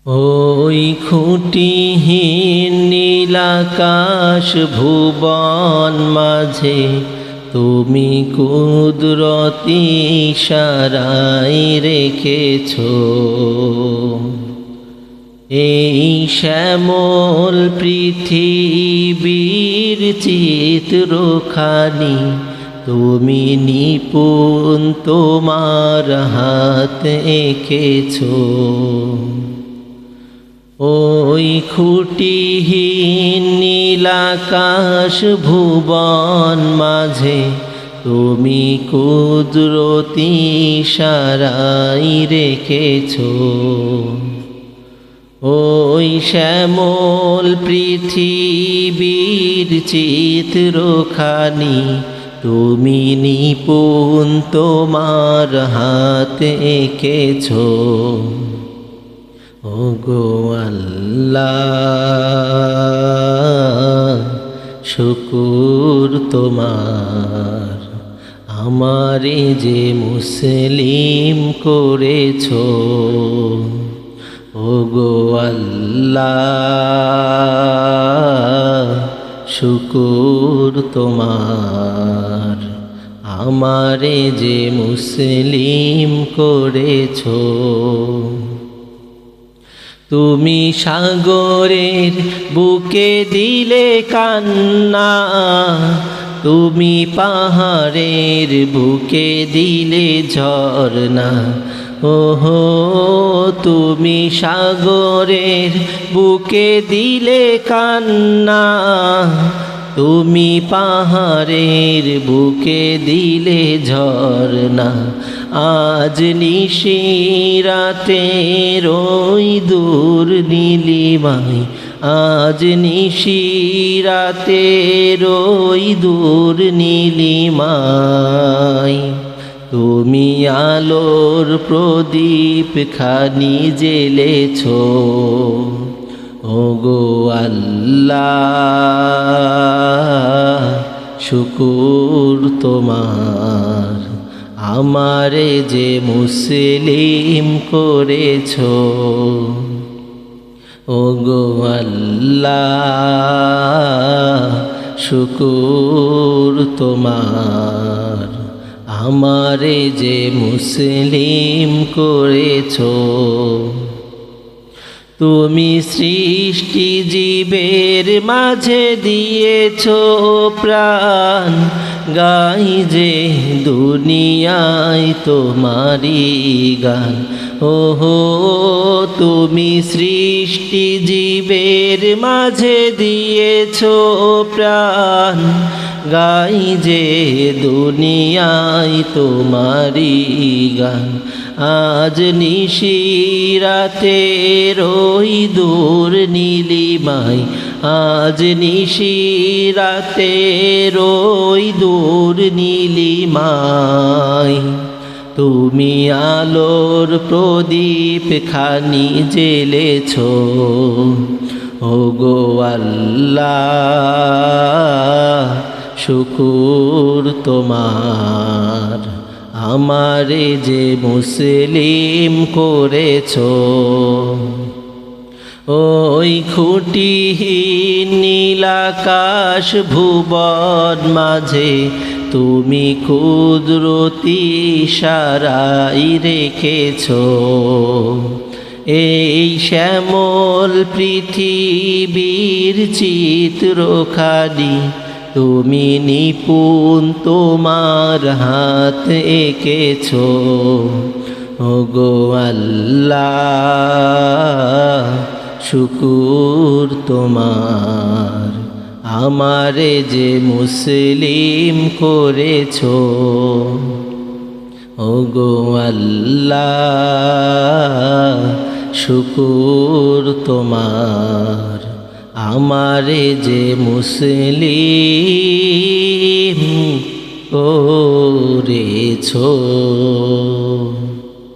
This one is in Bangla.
ওই খুঁটিহীন নীলাকাশ ভুবন মাঝে তুমি কুদরতি ইশারায় রেখেছো এই শ্যামল পৃথিবীর চিত্রখানি তুমি নিপুণ তোমার হাত এঁকেছো ওই খুঁটিহীন নীলাকাশ ভুবন মাঝে তুমি কুদরতি ইশারায় রেখেছো ওই শ্যামল পৃথিবীর চিত্রখানি তুমি নিপুণ তোমার হাত এঁকেছো ওগো আল্লাহ শুকুর তোমার আমারে যে মুসলিম করেছো ওগো আল্লাহ শুকুর তোমার আমারে যে মুসলিম করেছো তুমি সাগরের বুকে দিলে কান্না তুমি পাহাড়ের বুকে দিলে ঝরনা ওহো তুমি সাগরের বুকে দিলে কান্না তুমি পাহাড়ের বুকে দিলে ঝরনা আজ নিশিরাতে ওই দূর নীলিমায় আজ নিশিরাতে ওই দূর নীলিমায় তুমি আলোর প্রদীপ খানি জ্বেলেছো ওগো আল্লাহ শুকুর তোমার আমারে যে মুসলিম করেছো ওগো আল্লাহ শুকুর তোমার আমারে যে মুসলিম করেছো তুমি সৃষ্টি জীবের মাঝে দিয়েছো প্রাণ গাই যে দুনিয়ায় তোমারি গান ওহো তুমি সৃষ্টি জীবের মাঝে দিয়েছো প্রাণ গাই যে দুনিয়ায় তোমারি গান আজ নিশিরাতে ওই দূর নীলিমায় আজ নিশিরাতে ওই দূর নীলিমায় তুমি আলোর প্রদীপ খানি জ্বেলেছো ওগো আল্লাহ শুকুর তোমার আমারে যে মুসলিম করেছো ওই খুঁটিহীন নীলাকাশ ভুবন মাঝে তুমি কুদরতি ইশারায় রেখেছো এই শ্যামল পৃথিবীর চিত্রখানি তুমি নিপুণ তোমার হাত এঁকেছো ওগো আল্লাহ শুকুর তোমার আমারে যে মুসলিম করেছো ওগো আল্লাহ শুকুর তোমার আমারে যে মুসলিম করেছো।